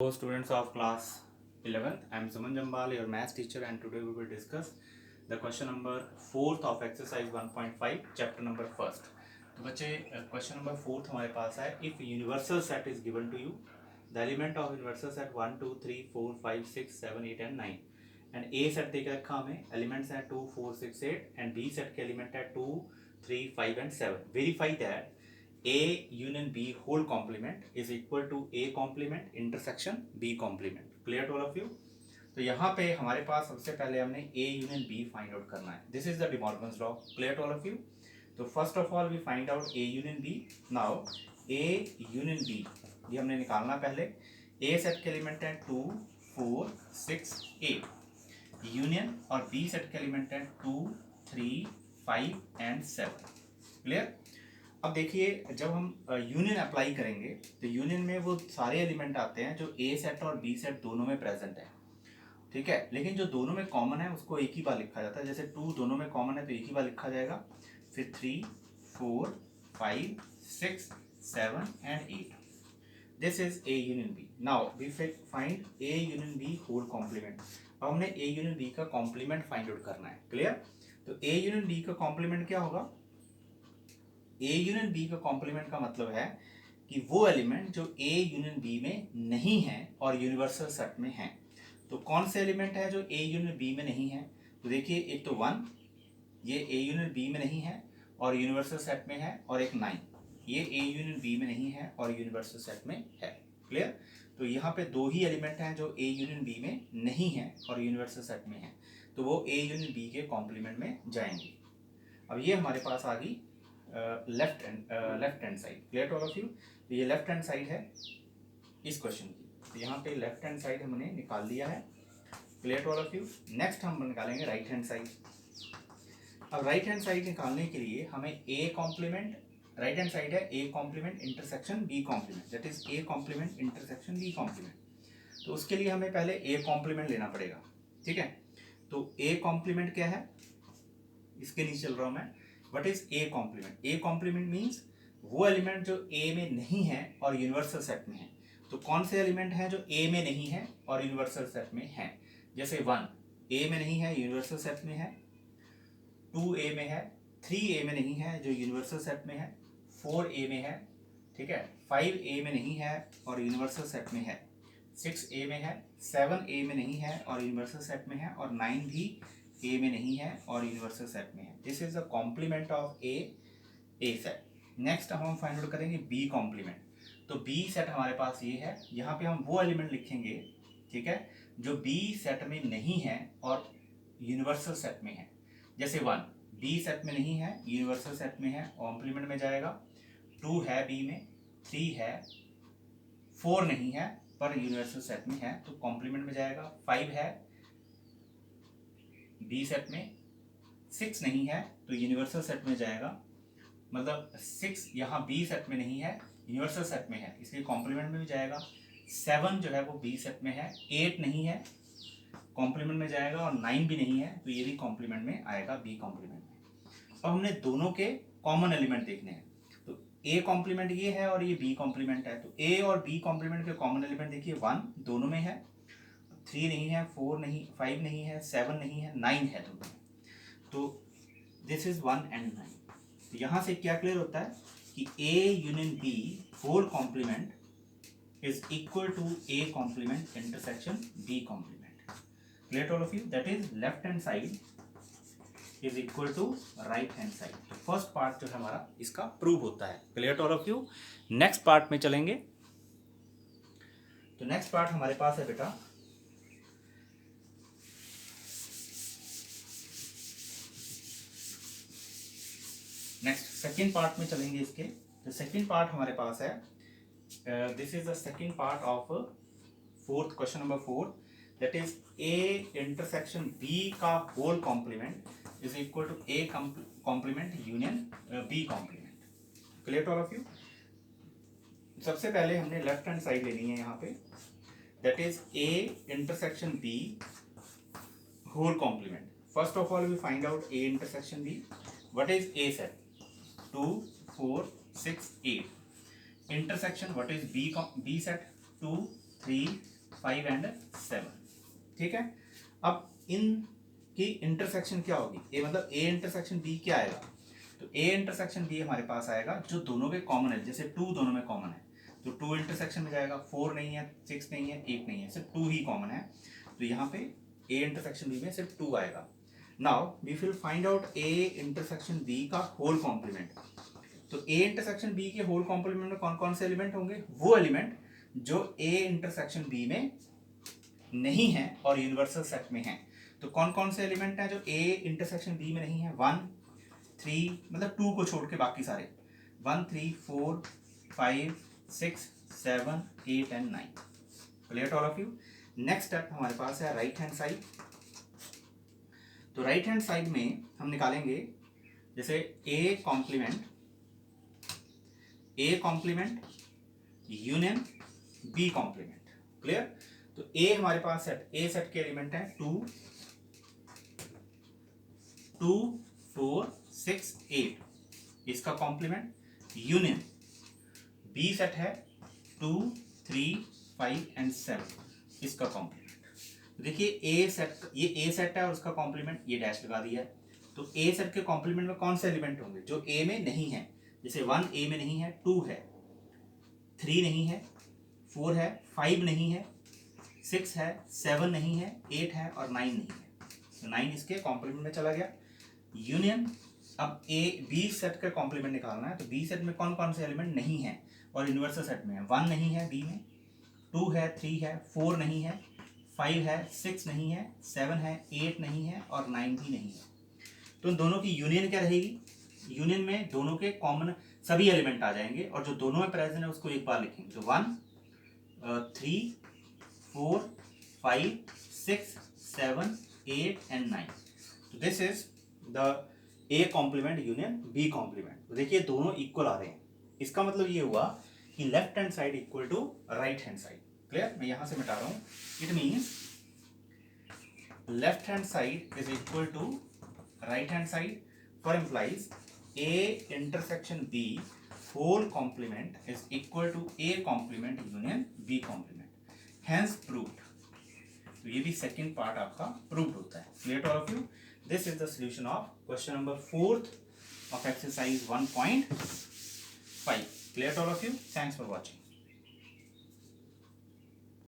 Hello students of class 11th, I am Suman Jambal, your maths teacher, and today we will discuss the question number 4th of exercise 1.5 chapter number 1st. तो बच्चे question number 4th हमारे पास है, if universal set is given to you, the element of universal set 1 2 3 4 5 6 7 8 and 9 and A set दे के रखा हमें, elements हैं 2 4 6 8 and B set के element है 2 3 5 and 7. Verify that A union B whole complement is equal to A complement intersection B complement. Clear to all of you? तो यहाँ पे हमारे पास सबसे पहले हमने A union B find out करना है. This is the De Morgan's law. Clear to all of you? तो first of all we find out A union B. Now A union B ये हमने निकालना पहले. A सेट के element है 2 4 6 8. Union और B सेट के एलिमेंट है 2 3 5 and 7. क्लियर? अब देखिए, जब हम यूनियन अप्लाई करेंगे तो यूनियन में वो सारे एलिमेंट आते हैं जो ए सेट और बी सेट दोनों में प्रेजेंट है. ठीक है, लेकिन जो दोनों में कॉमन है उसको एक ही बार लिखा जाता है. जैसे 2 दोनों में कॉमन है तो एक ही बार लिखा जाएगा. फिर 3 4 5 6 7 and 8. This is a union b. Now we find a union b whole complement. अब हमने ए यूनियन बी का कॉम्प्लीमेंट फाइंड आउट करना है. क्लियर? तो ए यूनियन बी का कॉम्प्लीमेंट क्या होगा? ए यूनियन बी का कॉम्प्लीमेंट का मतलब है कि वो एलिमेंट जो ए यूनियन बी में नहीं है और यूनिवर्सल सेट में है. तो कौन से एलिमेंट है जो ए यूनियन बी में नहीं है? तो देखिए, एक तो 1 ये ए यूनियन बी में नहीं है और यूनिवर्सल सेट में है, और एक 9 ये ए यूनियन बी में नहीं है और यूनिवर्सल सेट में है. क्लियर? तो यहाँ पे दो ही एलिमेंट हैं जो ए यूनियन बी में नहीं है और यूनिवर्सल सेट में है, तो वो ए यूनियन बी के कॉम्प्लीमेंट में जाएंगे. अब ये हमारे पास आ गई left hand side. Clear to all of you? तो ये लेफ्ट हैंड साइड है इस क्वेश्चन की. तो यहाँ पे लेफ्ट हैंड साइड हमने निकाल लिया है. Clear to all of you? Next हम निकालेंगे राइट हैंड साइड. अब राइट हैंड साइड निकालने के लिए हमें A complement, right hand side है A complement intersection B complement, that is A complement intersection B complement. तो उसके लिए हमें पहले ए कॉम्प्लीमेंट लेना पड़ेगा. ठीक है, तो ए कॉम्प्लीमेंट क्या है? इसके नीचे चल रहा हूं मैं. What is A complement? A complement means वो एलिमेंट जो ए में नहीं है और यूनिवर्सल सेट में है. तो कौन से एलिमेंट हैं जो ए में नहीं है और यूनिवर्सल सेट में है? जैसे 1 ए में नहीं है, यूनिवर्सल सेट में है. 2 ए में है. 3 ए में नहीं है जो यूनिवर्सल सेट में है. 4 ए में है. ठीक है, 5 ए में नहीं है और यूनिवर्सल सेट में है. 6 ए में है. 7 ए में नहीं है और यूनिवर्सल सेट में है, और 9 भी ए में नहीं है और यूनिवर्सल सेट में है. This is the complement of a set. Next हम फाइंड आउट करेंगे बी कॉम्प्लीमेंट. तो बी सेट हमारे पास ये है. यहाँ पे हम वो एलिमेंट लिखेंगे, ठीक है, जो बी सेट में नहीं है और यूनिवर्सल सेट में है. जैसे 1 बी सेट में नहीं है, यूनिवर्सल सेट में है, कॉम्प्लीमेंट में जाएगा. 2 है बी में, 3 है, 4 नहीं है पर यूनिवर्सल सेट में है तो कॉम्प्लीमेंट में जाएगा. 5 है बी सेट में, 6 नहीं है तो यूनिवर्सल सेट में जाएगा. मतलब 6 यहाँ बी सेट में नहीं है, यूनिवर्सल सेट में है, इसलिए कॉम्प्लीमेंट में भी जाएगा. 7 जो है वो बी सेट में है. 8 नहीं है, कॉम्प्लीमेंट में जाएगा, और 9 भी नहीं है तो ये भी कॉम्प्लीमेंट में आएगा, बी कॉम्प्लीमेंट में. अब हमने दोनों के कॉमन एलिमेंट देखने हैं. तो ए कॉम्प्लीमेंट ये है और ये बी कॉम्प्लीमेंट है. तो ए और बी कॉम्प्लीमेंट के कॉमन एलिमेंट देखिए, 1 दोनों में है, 3 नहीं है, 4 नहीं, 5 नहीं है, 7 नहीं है, 9 है दोनों में. तो दिस इज 1 and 9. तो यहाँ से क्या क्लियर होता है कि a union b whole complement is equal to A complement intersection B complement. Clear to all of you? That is left hand side is equal to right hand side. First part जो है हमारा इसका prove होता है. Clear to all of you? Next part में चलेंगे. तो next part हमारे पास है बेटा, नेक्स्ट सेकेंड पार्ट में चलेंगे इसके. तो सेकेंड पार्ट हमारे पास है, this is the second part of fourth question number 4, that is A intersection B का whole complement is equal to A complement union B complement. Clear to all of you? सबसे पहले हमने left hand side लेनी है यहाँ पे, that is A intersection b whole complement. First of all we find out a intersection b. What is a set? 2 4 6 8. Intersection, what is B set? 2 3, 5 and 7। ठीक है, अब इन की इंटरसेक्शन क्या होगी, ए मतलब ए इंटरसेक्शन बी क्या आएगा, तो ए इंटरसेक्शन बी हमारे पास आएगा जो दोनों के कॉमन है, जैसे 2 दोनों में कॉमन है तो 2 इंटरसेक्शन में जाएगा, 4 नहीं है, 6 नहीं है, 8 नहीं है, सिर्फ 2 ही कॉमन है, तो यहाँ पे ए इंटरसेक्शन बी में सिर्फ 2 आएगा। Now we will find out a intersection B का होल कॉम्प्लीमेंट। तो ए इंटरसेक्शन बी के होल कॉम्प्लीमेंट में कौन कौन से एलिमेंट होंगे, वो एलिमेंट जो ए इंटरसेक्शन बी में नहीं है और यूनिवर्सल सेट में है। तो कौन कौन से एलिमेंट हैं जो ए इंटरसेक्शन बी में नहीं है, 1, 3 मतलब 2 को छोड़ के बाकी सारे, 1, 3, 4, 5, 6, 7, 8 and 9। Clear all of you. Next step हमारे पास है राइट हैंड साइड। तो राइट हैंड साइड में हम निकालेंगे जैसे a complement union B complement. Clear. तो ए हमारे पास सेट, ए सेट के एलिमेंट है 2, 4, 6, 8, इसका कॉम्प्लीमेंट यूनियन बी सेट है 2, 3, 5 एंड 7, इसका कॉम्प्लीमेंट। देखिए ए सेट, ये ए सेट है और उसका कॉम्प्लीमेंट ये डैश लगा दिया है। तो ए सेट के कॉम्प्लीमेंट में कौन से एलिमेंट होंगे जो ए में नहीं है, जैसे 1 ए में नहीं है, 2 है, 3 नहीं है, 4 है, 5 नहीं है, 6 है, 7 नहीं है, 8 है और 9 नहीं है। तो 9 इसके कॉम्प्लीमेंट में चला गया। यूनियन, अब ए बी सेट का कॉम्प्लीमेंट निकालना है, तो बी सेट में कौन कौन से एलिमेंट नहीं है और यूनिवर्सल सेट में है, 1 नहीं है बी में, 2 है, 3 है, 4 नहीं है, 5 है, 6 नहीं है, 7 है, 8 नहीं है और 9 भी नहीं है। तो इन दोनों की यूनियन क्या रहेगी, यूनियन में दोनों के कॉमन सभी एलिमेंट आ जाएंगे और जो दोनों में प्रेजेंट है उसको एक बार लिखेंगे। तो 1, 3, 4, 5, 6, 7, 8 एंड 9। तो this is the a complement union B complement. तो देखिए दोनों इक्वल आ रहे हैं, इसका मतलब ये हुआ कि left hand side equal to right hand side. Clear, मैं यहां से मिटा रहा हूं। It means left hand side is equal to right hand side for implies a intersection b whole complement is equal to A complement union B complement, hence proved. तो ये भी second part आपका प्रूव्ड होता है। Clear to all of you. This is the solution of question number 4 of exercise 1.5. Clear to all of you? Thanks for watching.